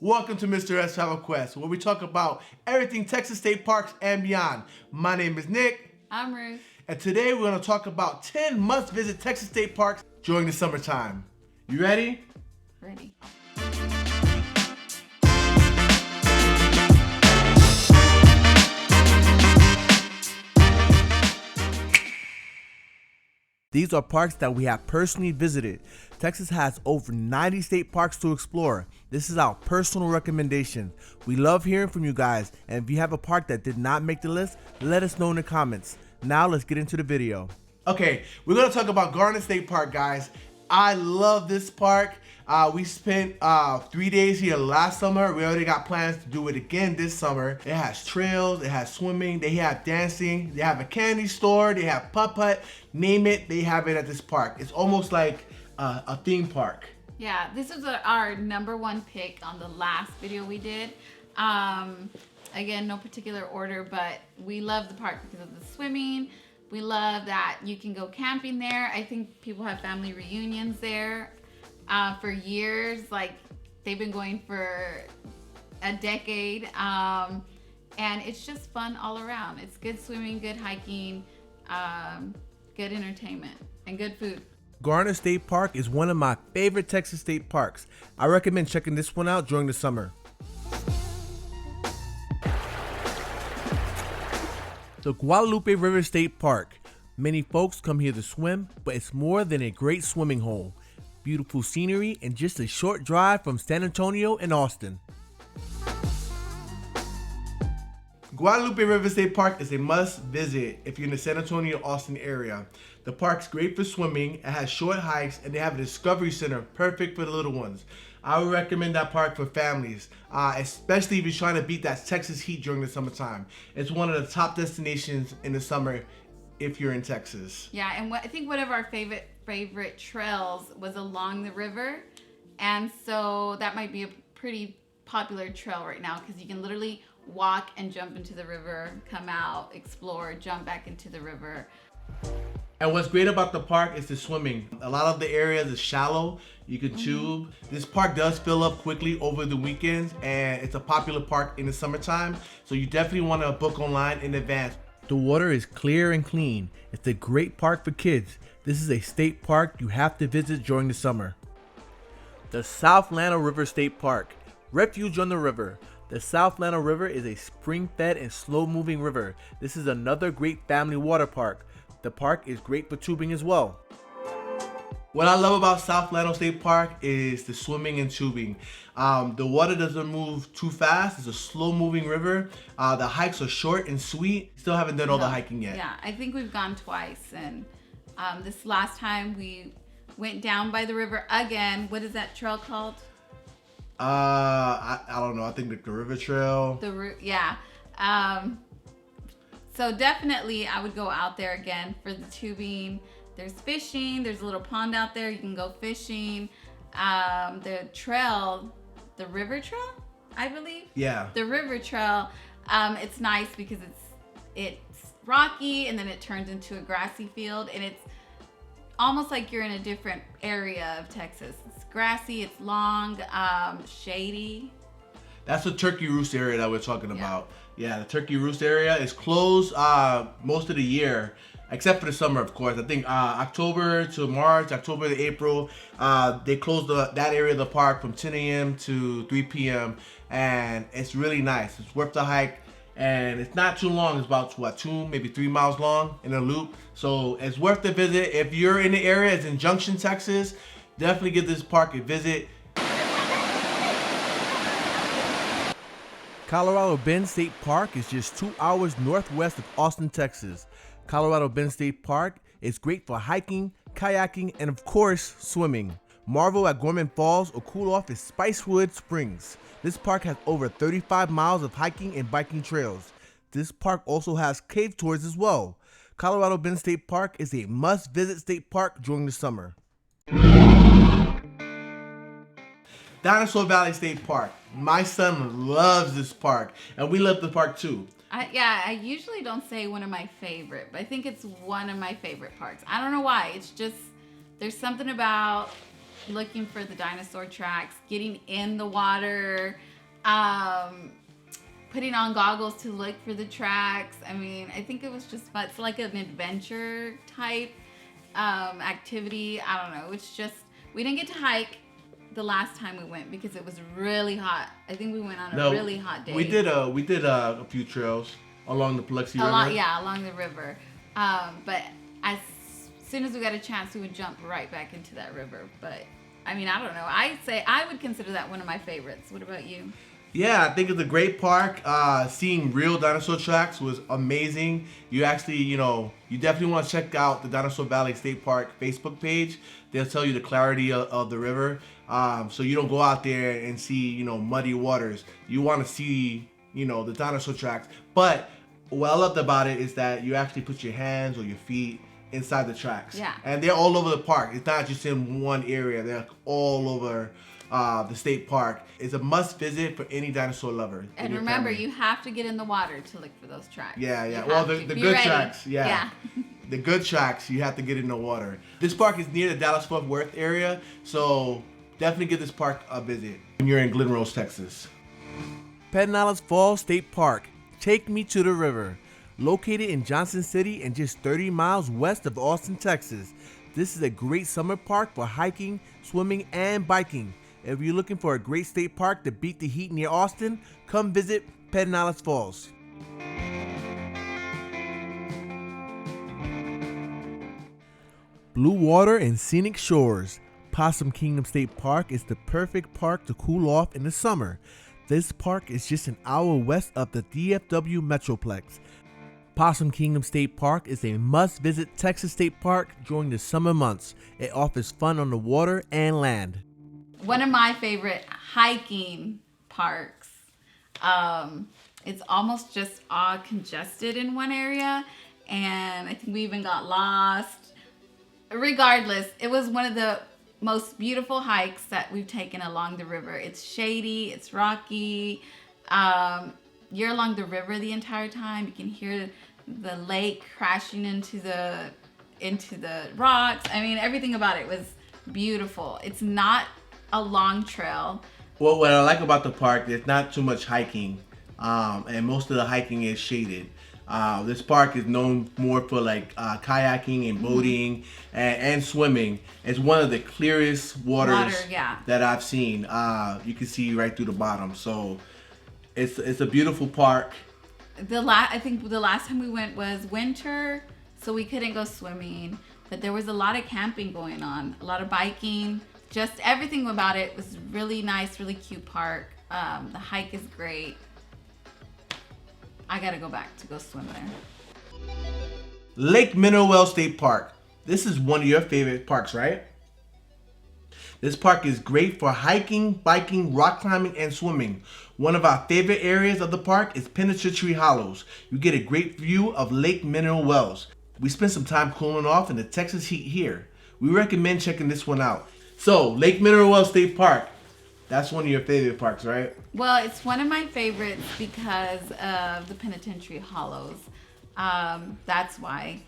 Welcome to Mr.S Travel Quest, where we talk about everything Texas state parks and beyond. My name is Nick. I'm Ruth. And today we're going to talk about 10 must-visit Texas state parks during the summertime. You ready? Ready. These are parks that we have personally visited. Texas has over 90 state parks to explore. This is our personal recommendation. We love hearing from you guys, and if you have a park that did not make the list, let us know in the comments. Now let's get into the video. Okay, we're gonna talk about Garner State Park, guys. I love this park. We spent 3 days here last summer. We already got plans to do it again this summer. It has trails, it has swimming, they have dancing, they have a candy store, they have putt-putt, name it, they have it at this park. It's almost like a theme park. Yeah, this was our #1 pick on the last video we did. Again, no particular order, but we love the park because of the swimming. We love that you can go camping there. I think people have family reunions there for years. Like, they've been going for a decade. And it's just fun all around. It's good swimming, good hiking, good entertainment, and good food. Garner State Park is one of my favorite Texas state parks. I recommend checking this one out during the summer. The Guadalupe River State Park. Many folks come here to swim, but it's more than a great swimming hole. Beautiful scenery and just a short drive from San Antonio and Austin. Guadalupe River State Park is a must visit if you're in the San Antonio, Austin area. The park's great for swimming, it has short hikes, and they have a discovery center perfect for the little ones. I would recommend that park for families, especially if you're trying to beat that Texas heat during the summertime. It's one of the top destinations in the summer if you're in Texas. Yeah, and I think one of our favorite trails was along the river, and so that might be a pretty popular trail right now because you can literally walk and jump into the river, come out, explore, jump back into the river. And what's great about the park is the swimming. A lot of the area is shallow. You can tube. This park does fill up quickly over the weekends, and it's a popular park in the summertime. So you definitely want to book online in advance. The water is clear and clean. It's a great park for kids. This is a state park you have to visit during the summer. The South Llano River State Park. Refuge on the river. The South Llano River is a spring-fed and slow-moving river. This is another great family water park. The park is great for tubing as well. What I love about South Llano State Park is the swimming and tubing. The water doesn't move too fast. It's a slow-moving river. The hikes are short and sweet. Still haven't done all the hiking yet. Yeah, I think we've gone twice, and this last time we went down by the river again. What is that trail called? I don't know. I think the river trail. Yeah. So definitely I would go out there again for the tubing. There's fishing. There's a little pond out there. You can go fishing. The trail, the river trail, I believe. Yeah. The river trail. It's nice because it's rocky and then it turns into a grassy field, and it's almost like you're in a different area of Texas. It's grassy, it's long, shady. That's the Turkey Roost area that we're talking about. Yeah, the Turkey Roost area is closed most of the year, except for the summer, of course. I think October to March, October to April, they close that area of the park from 10 a.m. to 3 p.m. And it's really nice. It's worth the hike. And it's not too long. It's about, what, 2, maybe 3 miles long in a loop. So it's worth the visit. If you're in the area, it's in Junction, Texas, definitely give this park a visit. Colorado Bend State Park is just 2 hours northwest of Austin, Texas. Colorado Bend State Park is great for hiking, kayaking, and of course, swimming. Marvel at Gorman Falls or cool off at Spicewood Springs. This park has over 35 miles of hiking and biking trails. This park also has cave tours as well. Colorado Bend State Park is a must-visit state park during the summer. Dinosaur Valley State Park. My son loves this park, and we love the park too. I usually don't say one of my favorite, but I think it's one of my favorite parks. I don't know why. It's just, there's something about looking for the dinosaur tracks, getting in the water, putting on goggles to look for the tracks. I mean, I think it was just fun. It's like an adventure type activity. I don't know. It's just, we didn't get to hike the last time we went because it was really hot. I think we went on a really hot day. We did a few trails along the Biloxi River. Along the river. But as soon as we got a chance, we would jump right back into that river. But I mean, I don't know. I'd say I would consider that one of my favorites. What about you? Yeah, I think it's a great park. Seeing real dinosaur tracks was amazing. You actually, you definitely want to check out the Dinosaur Valley State Park Facebook page. They'll tell you the clarity of the river. So you don't go out there and see, muddy waters. You want to see, the dinosaur tracks. But what I loved about it is that you actually put your hands or your feet inside the tracks. Yeah. And they're all over the park. It's not just in one area. They're all over the state park. It's a must visit for any dinosaur lover. And remember, you have to get in the water to look for those tracks. Yeah. Well, the good tracks, yeah. The good tracks, you have to get in the water. This park is near the Dallas-Fort Worth area, so definitely give this park a visit when you're in Glen Rose, Texas. Pedernales Falls State Park. Take me to the river. Located in Johnson City and just 30 miles west of Austin, Texas. This is a great summer park for hiking, swimming, and biking. If you're looking for a great state park to beat the heat near Austin, come visit Pedernales Falls. Blue water and scenic shores. Possum Kingdom State Park is the perfect park to cool off in the summer. This park is just an hour west of the DFW Metroplex. Possum Kingdom State Park is a must-visit Texas state park during the summer months. It offers fun on the water and land. One of my favorite hiking parks. It's almost just all congested in one area, and I think we even got lost. Regardless, it was one of the most beautiful hikes that we've taken along the river. It's shady, it's rocky. You're along the river the entire time. You can hear the lake crashing into the rocks. I mean, everything about it was beautiful. It's not a long trail. Well, what I like about the park, there's not too much hiking, and most of the hiking is shaded. This park is known more for kayaking and boating and swimming. It's one of the clearest waters that I've seen. You can see right through the bottom. So it's a beautiful park. I think the last time we went was winter, so we couldn't go swimming. But there was a lot of camping going on, a lot of biking. Just everything about it was really nice, really cute park. The hike is great. I gotta go back to go swim there. Lake Mineral Well State Park. This is one of your favorite parks, right? This park is great for hiking, biking, rock climbing, and swimming. One of our favorite areas of the park is Penitentiary Hollows. You get a great view of Lake Mineral Wells. We spent some time cooling off in the Texas heat here. We recommend checking this one out. So, Lake Mineral Well State Park. That's one of your favorite parks, right? Well, it's one of my favorites because of the Penitentiary Hollows. That's why.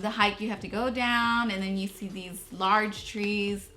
The hike, you have to go down, and then you see these large trees.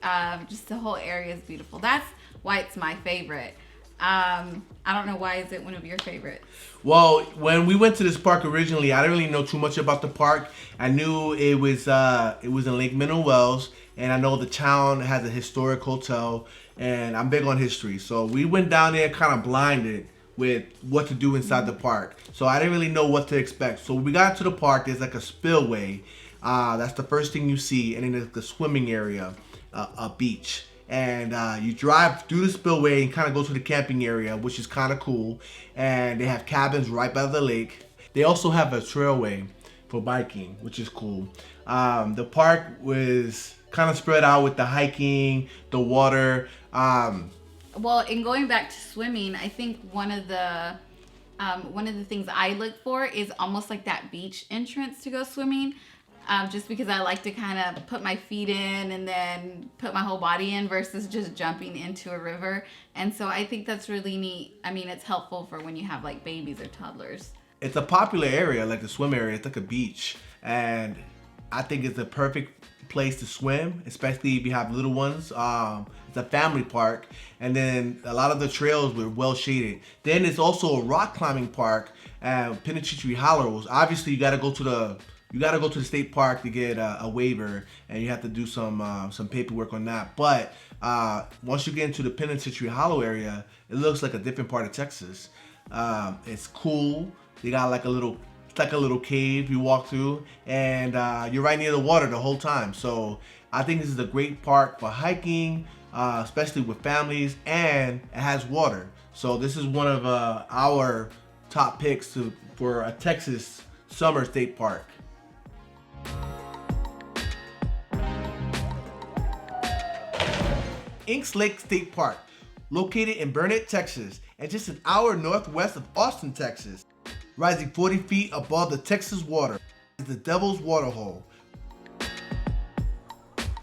Just the whole area is beautiful. That's why it's my favorite. I don't know, why is it one of your favorites? Well, when we went to this park originally, I didn't really know too much about the park. I knew it was in Lake Mineral Wells, and I know the town has a historic hotel, and I'm big on history. So we went down there kind of blinded with what to do inside the park. So I didn't really know what to expect. So when we got to the park, there's like a spillway. That's the first thing you see, and then there's the swimming area, a beach. And you drive through the spillway and kind of go to the camping area, which is kind of cool. And they have cabins right by the lake. They also have a trailway for biking, which is cool. The park was kind of spread out with the hiking, the water. Well, in going back to swimming, I think one of the things I look for is almost like that beach entrance to go swimming. Just because I like to kind of put my feet in and then put my whole body in versus just jumping into a river. And so I think that's really neat. I mean, it's helpful for when you have like babies or toddlers. It's a popular area, like the swim area. It's like a beach. And I think it's a perfect place to swim, especially if you have little ones. It's a family park, and then a lot of the trails were well shaded. Then it's also a rock climbing park at Pinnachichi Hollows. Obviously, you got to go to the state park to get a waiver, and you have to do some paperwork on that. But once you get into the Pinnachichi Hollow area, it looks like a different part of Texas. It's cool. They got like it's like a little cave you walk through, and you're right near the water the whole time. So I think this is a great park for hiking, especially with families, and it has water. So this is one of our top picks for a Texas summer state park. Inks Lake State Park, located in Burnett, Texas, and just an hour northwest of Austin, Texas. Rising 40 feet above the Texas water is the Devil's Waterhole.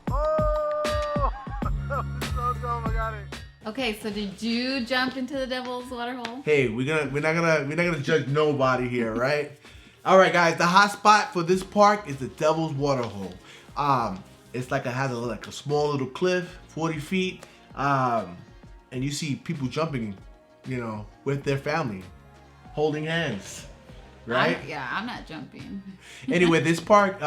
Oh, so dumb, I got it. Okay, so did you jump into the Devil's Waterhole? Hey, we're not gonna judge nobody here, right? All right, guys. The hot spot for this park is the Devil's Waterhole. It's like it has a small little cliff, 40 feet, and you see people jumping, with their family, holding hands, right? I'm not jumping. Anyway, this park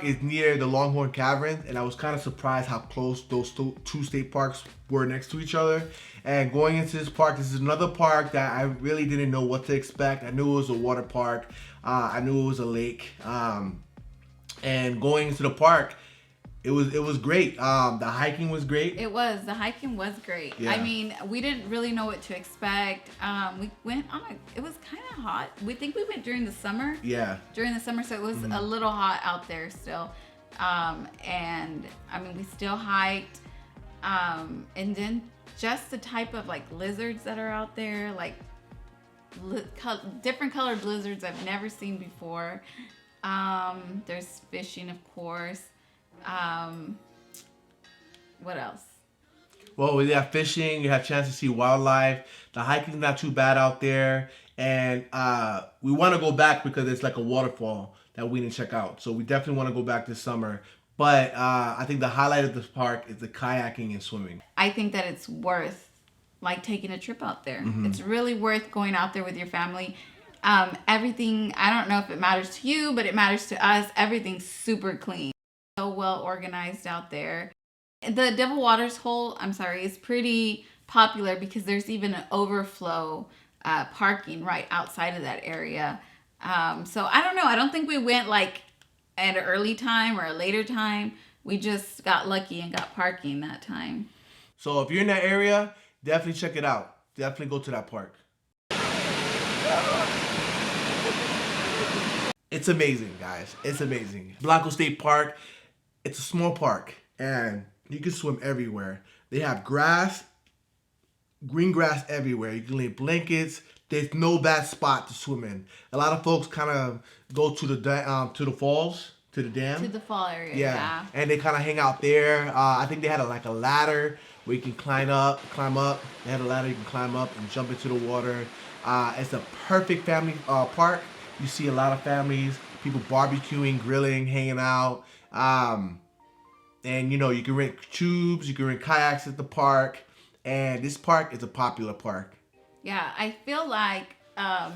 is near the Longhorn Cavern, and I was kind of surprised how close those two state parks were next to each other. And going into this park, this is another park that I really didn't know what to expect. I knew it was a water park. I knew it was a lake. And going into the park, it was great. The hiking was great. The hiking was great. Yeah. I mean, we didn't really know what to expect. We went it was kind of hot. We think we went during the summer. Yeah. During the summer, so it was a little hot out there still. And I mean, we still hiked. And then just the type of like lizards that are out there, like different colored lizards I've never seen before. There's fishing, of course. What else? Well, we have fishing. You have a chance to see wildlife. The hiking's not too bad out there, and we want to go back because it's like a waterfall that we didn't check out. So we definitely want to go back this summer. But I think the highlight of this park is the kayaking and swimming. I think that it's worth like taking a trip out there. Mm-hmm. It's really worth going out there with your family. Everything, I don't know if it matters to you, but it matters to us. Everything's super clean. So well organized out there. The Devil Waters Hole, is pretty popular because there's even an overflow parking right outside of that area. So I don't know. I don't think we went like at an early time or a later time. We just got lucky and got parking that time. So if you're in that area, definitely check it out. Definitely go to that park. It's amazing, guys. It's amazing. Blanco State Park, it's a small park, and you can swim everywhere. They have grass, green grass everywhere. You can lay blankets. There's no bad spot to swim in. A lot of folks kind of go to the falls, to the dam. To the fall area, yeah. And they kind of hang out there. I think they had a ladder where you can climb up. They had a ladder you can climb up and jump into the water. It's a perfect family park. You see a lot of families, people barbecuing, grilling, hanging out. And you can rent tubes, you can rent kayaks at the park. And this park is a popular park. Yeah, I feel like, I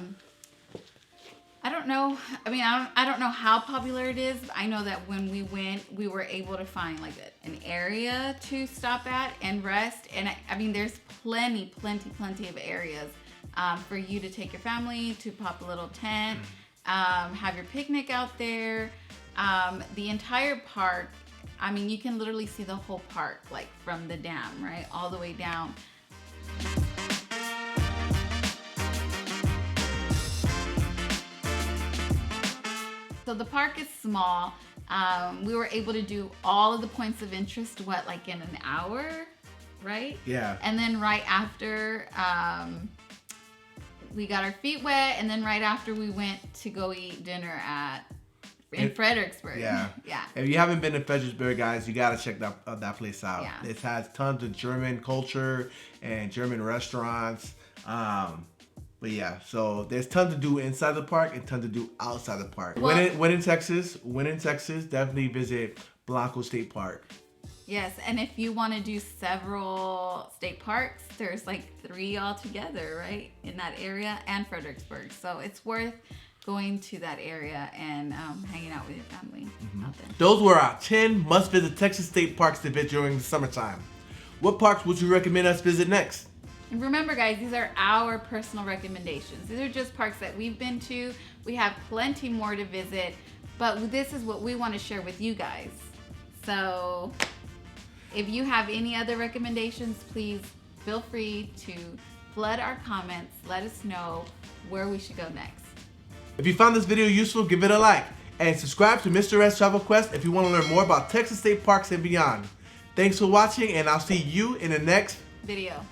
don't know. I mean, I don't know how popular it is. But I know that when we went, we were able to find like an area to stop at and rest. And I mean, there's plenty of areas for you to take your family to pop a little tent, have your picnic out there. The entire park, I mean, you can literally see the whole park, like from the dam, right, all the way down. So the park is small. We were able to do all of the points of interest, like in an hour, right? Yeah. And then right after, we got our feet wet, and then right after we went to go eat dinner in Fredericksburg. Yeah. Yeah. If you haven't been to Fredericksburg, guys, you gotta check that place out. Yeah. It has tons of German culture and German restaurants. But yeah, so there's tons to do inside the park and tons to do outside the park. Well- when in Texas, definitely visit Blanco State Park. Yes, and if you want to do several state parks, there's like 3 altogether, right, in that area, and Fredericksburg. So it's worth going to that area and hanging out with your family out there. Those were our 10 must-visit Texas state parks to visit during the summertime. What parks would you recommend us visit next? And remember, guys, these are our personal recommendations. These are just parks that we've been to. We have plenty more to visit, but this is what we want to share with you guys. So if you have any other recommendations, please feel free to flood our comments. Let us know where we should go next. If you found this video useful, give it a like and subscribe to Mr.S Travel Quest if you want to learn more about Texas state parks and beyond. Thanks for watching, and I'll see you in the next Video.